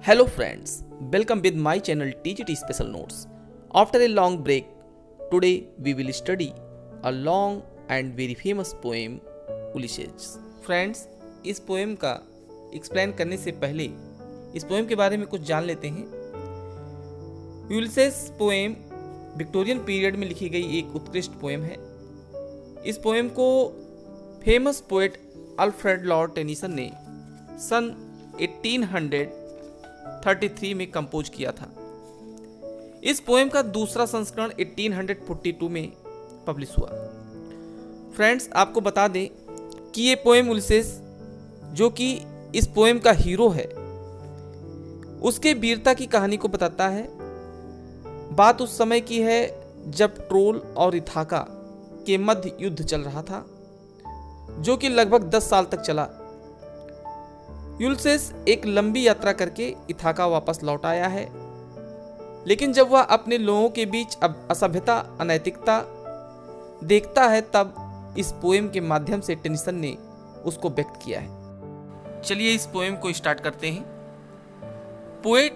Hello friends, welcome with my channel TGT Special Notes. After a long break, today we will study a long and very famous poem Ulysses. Friends, इस poem का explain करने से पहले इस poem के बारे में कुछ जान लेते हैं। यूलिसेस पोएम विक्टोरियन पीरियड में लिखी गई एक उत्कृष्ट पोएम है। इस पोएम को famous poet Alfred Lord Tennyson ने सन 1833 में कंपोज किया था। इस पोएम का दूसरा संस्करण 1842 में पब्लिश हुआ। फ्रेंड्स, आपको बता दें कि ये पोएम उलिसेस, जो कि इस पोएम का हीरो है, उसके वीरता की कहानी को बताता है। बात उस समय की है जब ट्रोल और इथाका के मध्य युद्ध चल रहा था, जो कि लगभग 10 साल तक चला। यूलिसेस एक लंबी यात्रा करके इथाका वापस लौट आया है, लेकिन जब वह अपने लोगों के बीच अब असभ्यता, अनैतिकता देखता है, तब इस पोएम के माध्यम से टेनिसन ने उसको व्यक्त किया है। चलिए इस पोएम को स्टार्ट करते हैं। पोएट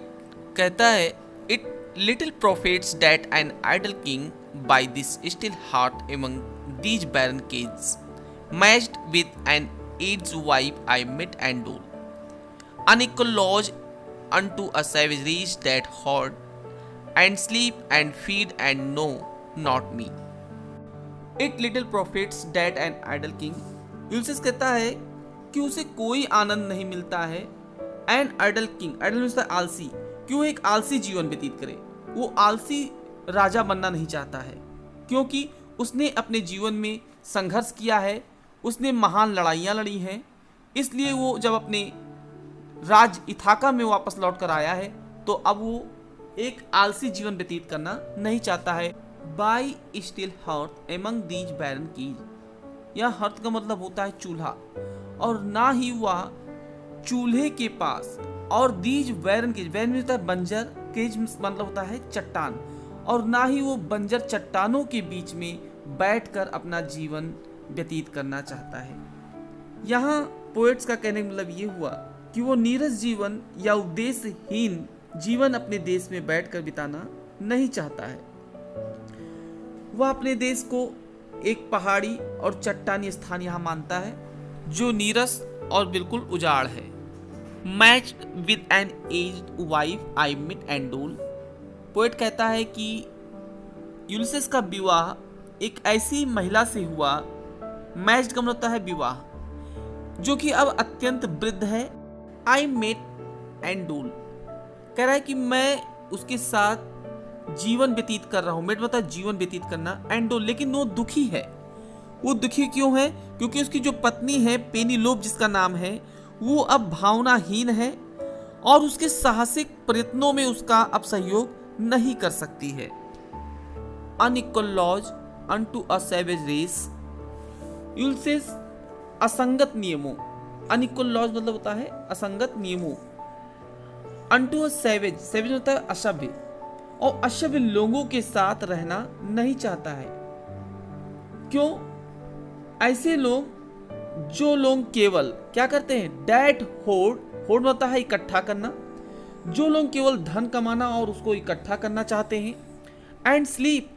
कहता है, it little profits that an idle king by this still hearth among these barren crags matched with an एड्स wife I mete and dole unequal lodge unto a savage reach that hoard and sleep and feed and know not me. It little profits that an idle king. Ulysses कहता है कि उसे कोई आनंद नहीं मिलता है an idle king, idle means आलसी, कि वो एक आलसी जीवन व्यतीत करे। वो आलसी राजा बनना नहीं चाहता है, क्योंकि उसने अपने जीवन में संघर्ष किया है, उसने महान लड़ाइयाँ लड़ी हैं। इसलिए वो जब अपने राज इथाका में वापस लौट कर आया है, तो अब वो एक आलसी जीवन व्यतीत करना नहीं चाहता है। By still hearth among these barren crags, यह हर्थ का मतलब होता है चूल्हा, और ना ही वह चूल्हे के पास, और दीज बैरन कीज, बैरन होता है बंजर, केज मतलब होता है चट्टान, और ना ही वो बंजर चट्टानों के बीच में बैठकर अपना जीवन व्यतीत करना चाहता है। यहाँ पोएट्स का कहने का मतलब ये हुआ कि वो नीरस जीवन या उद्देश्यहीन जीवन अपने देश में बैठकर बिताना नहीं चाहता है। वह अपने देश को एक पहाड़ी और चट्टानी स्थान यहाँ मानता है, जो नीरस और बिल्कुल उजाड़ है। Matched with an aged wife I mete and dole, poet कहता है कि यूलिसेस का विवाह एक ऐसी महिला से हुआ, मैच्ड का मतलब होता है विवाह, जो कि अब अत्यंत वृद्ध है। आई मेट एंड डोल, कह रहा है कि मैं उसके साथ जीवन व्यतीत कर रहा हूँ। मेट मतलब जीवन व्यतीत करना, एंड डोल, लेकिन वो दुखी है। वो दुखी क्यों है? क्योंकि उसकी जो पत्नी है पेनीलोप, जिसका नाम है, वो अब भावनाहीन है और उसके साहसिक प्रयत्नों में उसका अब सहयोग नहीं कर सकती है। Unequal laws unto a savage race, Ulysses असंगत नियमों, अनइक्वल लॉज मतलब होता है असंगत नियमों, अनटू अ सैवेज, सैवेज होता है असभ्य, और असभ्य लोगों के साथ रहना नहीं चाहता है। क्यों? ऐसे लोग, जो लोग केवल क्या करते हैं, डैट होर्ड, होर्ड होता है इकट्ठा करना, जो लोग केवल धन कमाना और उसको इकट्ठा करना चाहते हैं, एंड स्लीप,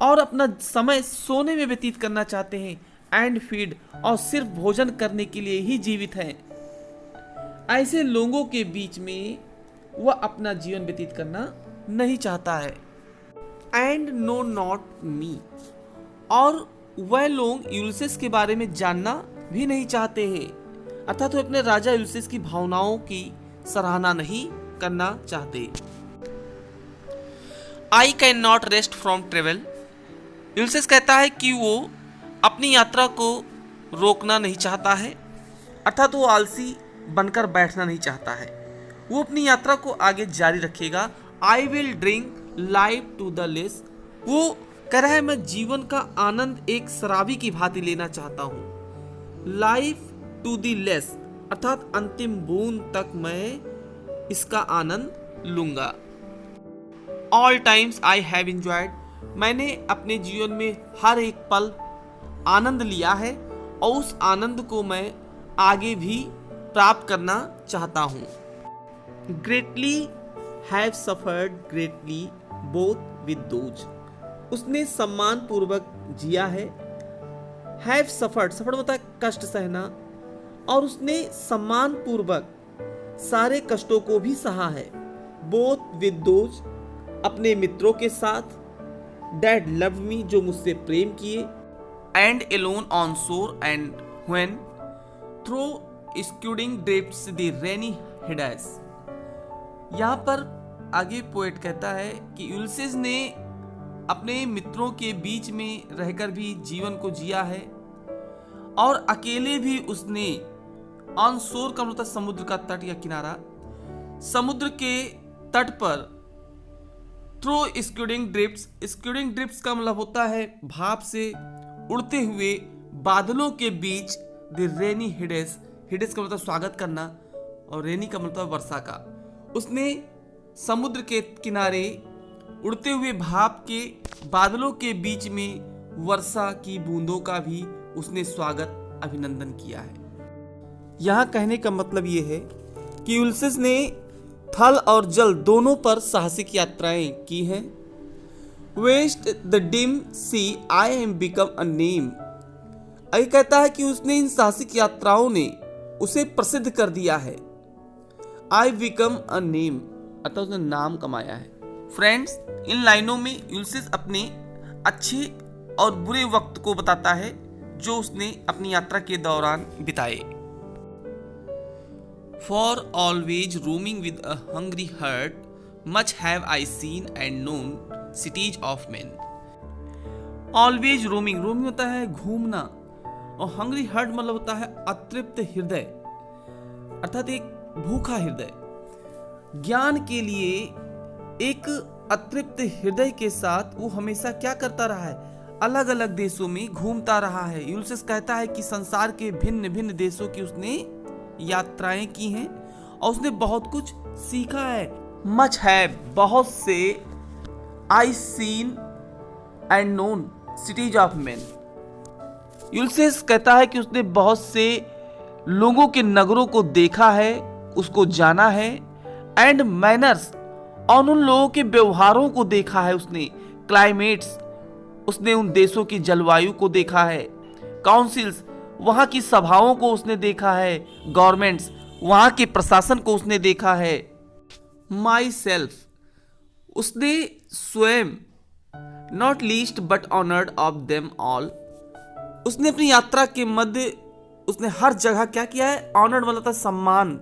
और अपना समय सोने में व्यतीत करना चाहते हैं, एंड फीड, और सिर्फ भोजन करने के लिए ही जीवित हैं। ऐसे लोगों के बीच में वह अपना जीवन व्यतीत करना नहीं चाहता है। एंड नो नॉट मी, और वह लोग यूलिसेस के बारे में जानना भी नहीं चाहते हैं, अर्थात वो अपने राजा यूलिसेस की भावनाओं की सराहना नहीं करना चाहते। I can not rest from travel, Ulysses कहता है कि वो अपनी यात्रा को रोकना नहीं चाहता है, अर्थात वो आलसी बनकर बैठना नहीं चाहता है। वो अपनी यात्रा को आगे जारी रखेगा। I will drink life to the lees, वो कह रहा है मैं जीवन का आनंद एक शराबी की भांति लेना चाहता हूँ। लाइफ टू द लेस, अर्थात अंतिम बूंद तक मैं इसका आनंद लूंगा। All times I have enjoyed, मैंने अपने जीवन में हर एक पल आनंद लिया है, और उस आनंद को मैं आगे भी प्राप्त करना चाहता हूँ। Greatly have suffered greatly both with those, उसने सम्मान पूर्वक जिया है। हैव सफर्ड, सफर्ड होता है कष्ट सहना, और उसने सम्मान पूर्वक सारे कष्टों को भी सहा है। बोथ विद दोज, अपने मित्रों के साथ। डैड लव मी, जो मुझसे प्रेम किए। And alone on shore and when through scudding drifts the rainy Hyades. यहाँ पर आगे पोएट कहता है कि यूलिसेस ने अपने मित्रों के बीच में रहकर भी जीवन को जिया है, और अकेले भी उसने ऑन शोर का मतलब समुद्र का तट या किनारा, समुद्र के तट पर थ्रो स्क्यूडिंग ड्रिफ्ट्स, स्क्यूडिंग ड्रिफ्ट्स का मतलब होता है भाप से उड़ते हुए बादलों के बीच द रेनी हिडेस, हिडेस का मतलब स्वागत करना और रेनी का मतलब वर्षा का। उसने समुद्र के किनारे उड़ते हुए भाप के बादलों के बीच में वर्षा की बूंदों का भी उसने स्वागत अभिनंदन किया है। यहाँ कहने का मतलब ये है कि यूलिसेस ने थल और जल दोनों पर साहसिक यात्राएं की हैं। Vexed the dim sea I am become a name, ये कहता है कि उसने इन साहसिक यात्राओं ने उसे प्रसिद्ध कर दिया है। आई बिकम अ नेम, अर्थात उसने नाम कमाया है। फ्रेंड्स, इन लाइनों में यूलिसेस अपने अच्छे और बुरे वक्त को बताता है जो उसने अपनी यात्रा के दौरान बिताए। For always roaming with a hungry heart, much have I seen and known cities of men. Always roaming, roaming होता है घूमना, और hungry heart मतलब होता है अतृप्त हृदय, अर्थात एक भूखा हृदय। ज्ञान के लिए एक अतृप्त हृदय के साथ वो हमेशा क्या करता रहा है, अलग अलग देशों में घूमता रहा है। यूलिसेस कहता है कि संसार के भिन्न भिन्न देशों की उसने यात्राएं की हैं और उसने बहुत कुछ सीखा है। मच है, बहुत से, I seen and known cities of men. Ulysses कहता है कि उसने बहुत से लोगों के नगरों को देखा है, उसको जाना है। एंड मैनर्स, और उन लोगों के व्यवहारों को देखा है उसने। क्लाइमेट्स, उसने उन देशों की जलवायु को देखा है। काउंसिल्स, वहां की सभाओं को उसने देखा है। गवर्नमेंट्स, वहां के प्रशासन को उसने देखा है। माई सेल्फ, उसने स्वयं, not least but honoured of them all, उसने अपनी यात्रा के मध्य उसने हर जगह क्या किया है, ऑनर्ड वाला था सम्मान,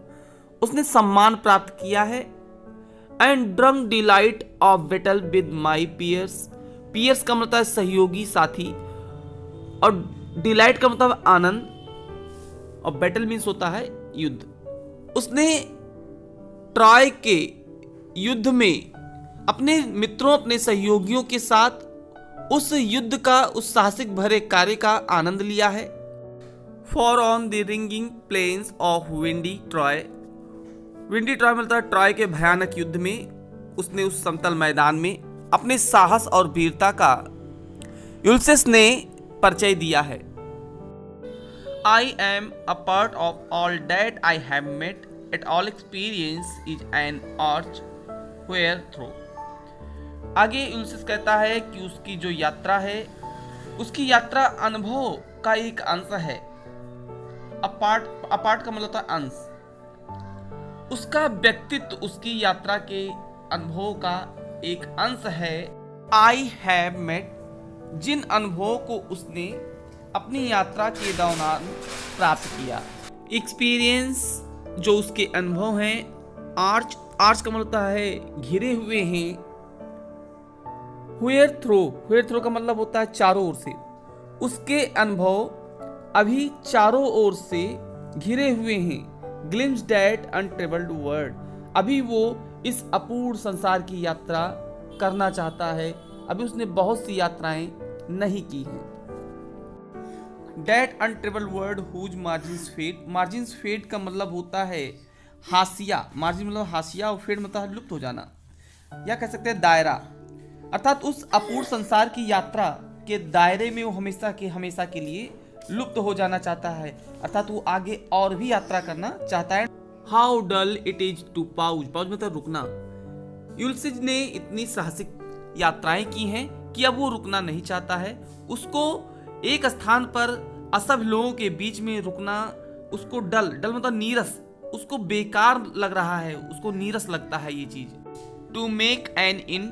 उसने सम्मान प्राप्त किया है। And drunk delight of battle with my peers, peers का मतलब है सहयोगी, साथी, और डिलाइट का मतलब आनंद, और बैटल मीन्स होता है युद्ध। उसने ट्रॉय के युद्ध में अपने मित्रों, अपने सहयोगियों के साथ उस युद्ध का, उस साहसिक भरे कार्य का आनंद लिया है। Far on the ringing plains of windy Troy, windy Troy मिलता है ट्रॉय के भयानक युद्ध में उसने उस समतल मैदान में अपने साहस और वीरता का यूलिसेस ने परिचय दिया है। I am a part of all that I have met, yet all experience is an arch wherethrough. आगे यूलिसेस कहता है कि उसकी जो यात्रा है, उसकी यात्रा अनुभव का एक अंश है। अपार्ट का मतलब होता है अंश। उसका व्यक्तित्व उसकी यात्रा के अनुभव का एक अंश है। आई हैव मेट, जिन अनुभवों को उसने अपनी यात्रा के दौरान प्राप्त किया। एक्सपीरियंस, जो उसके अनुभव हैं। आर्च, आर्च का मतलब होता है घिरे हुए हैं। व्हेयर थ्रो, व्हेयर थ्रो का मतलब होता है चारों ओर से। उसके अनुभव अभी चारों ओर से घिरे हुए हैं। ग्लिम्स दैट अनट्रेवल्ड वर्ल्ड, अभी वो इस अपूर्ण संसार की यात्रा करना चाहता है। अभी उसने बहुत सी यात्राएं नहीं की हैं। That untravelled world whose margins fade, margins fade का मतलब होता है हाशिया। मार्जिन मतलब हाशिया और फेड मतलब है लुप्त हो जाना, या कह सकते हैं दायरा। अर्थात उस अपूर्ण संसार की यात्रा के दायरे में वो हमेशा के लिए लुप्त हो जाना चाहता है। अर्थात वो आगे और भी यात्रा करना चाहता है। How dull it is to pause, pause मतलब रुकना। यूल्सिज ने इतनी साहसिक यात्राएं की हैं कि अब वो रुकना नहीं चाहता है। उसको एक स्थान पर असभ्य लोगों के बीच में रुकना उसको डल मतलब नीरस, उसको बेकार लग रहा है, उसको नीरस लगता है ये चीज। टू मेक एन एंड,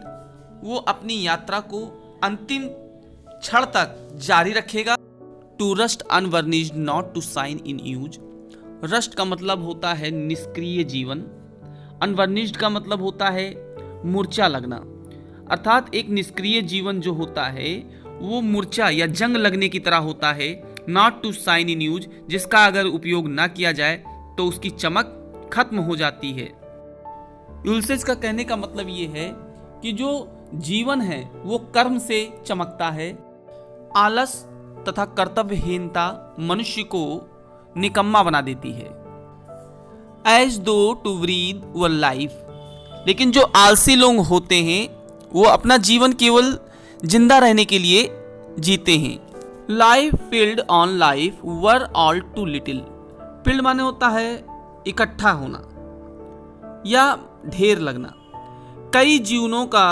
वो अपनी यात्रा को अंतिम क्षण तक जारी रखेगा। To rust unburnished not to shine in use, rust का मतलब होता है निष्क्रिय जीवन, अनवर्निश्ड का मतलब होता है मूर्छा लगना, अर्थात एक निष्क्रिय जीवन जो होता है वो मूर्छा या जंग लगने की तरह होता है। Not to shine in use, जिसका अगर उपयोग ना किया जाए तो उसकी चमक खत्म हो जाती है। यूल्सेज का कहने का मतलब ये है कि जो जीवन है वो कर्म से चमकता है। आलस तथा कर्तव्यहीनता मनुष्य को निकम्मा बना देती है। एज दो टू ब्रीद वर लाइफ, लेकिन जो आलसी लोग होते हैं वो अपना जीवन केवल जिंदा रहने के लिए जीते हैं। Life field on life were all too little, field माने होता है इकट्ठा होना या ढेर लगना। कई जीवनों का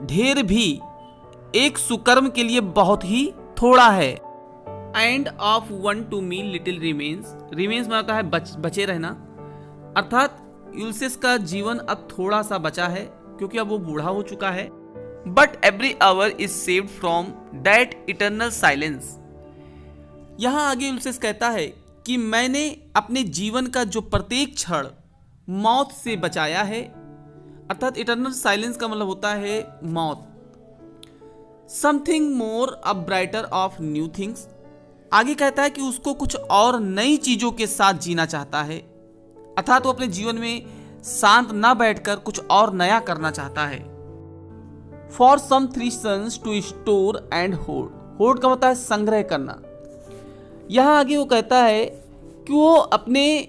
ढेर भी एक सुकर्म के लिए बहुत ही थोड़ा है। And of one to me little remains, remains में होता है बचे रहना, अर्थात यूल्सिस का जीवन अब थोड़ा सा बचा है क्योंकि अब वो बूढ़ा हो चुका है। But every hour is saved from that eternal silence, यहां आगे यूल्सिस कहता है कि मैंने अपने जीवन का जो प्रत्येक क्षण मौत से बचाया है, अर्थात इटर्नल साइलेंस का मतलब होता है मौत। Something more a brighter of new things, आगे कहता है कि उसको कुछ और नई चीजों के साथ जीना चाहता है, अर्थात वो अपने जीवन में शांत ना बैठकर कुछ और नया करना चाहता है। For some three suns to store and hold, hold का मतलब है संग्रह करना। यहां आगे वो कहता है कि वो अपने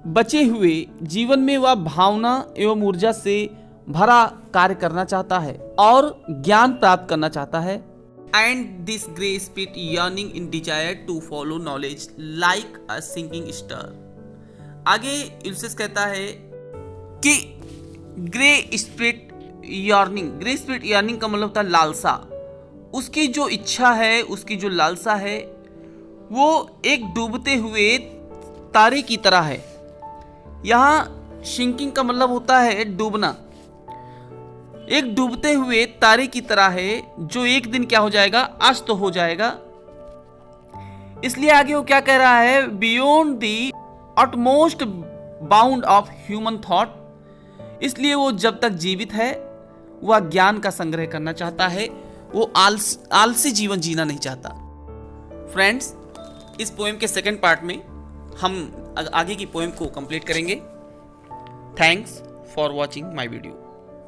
बचे हुए जीवन में वह भावना एवं ऊर्जा से भरा कार्य करना चाहता है और ज्ञान प्राप्त करना चाहता है। And this grey spirit yearning in desire to follow knowledge like a sinking star, आगे यूल्सिस कहता है कि grey spirit yearning, grey spirit yearning का मतलब होता है लालसा, उसकी जो इच्छा है, उसकी जो लालसा है वो एक डूबते हुए तारे की तरह है। यहां सिंकिंग का मतलब होता है डूबना, एक डूबते हुए तारे की तरह है जो एक दिन क्या हो जाएगा, अस्त हो जाएगा। इसलिए आगे वो क्या कह रहा है, beyond the utmost bound of human thought, इसलिए वो जब तक जीवित है वह ज्ञान का संग्रह करना चाहता है, वो आलसी जीवन जीना नहीं चाहता। फ्रेंड्स, इस पोएम के सेकंड पार्ट में हम आगे की पोएम को कंप्लीट करेंगे। Thanks for watching my video.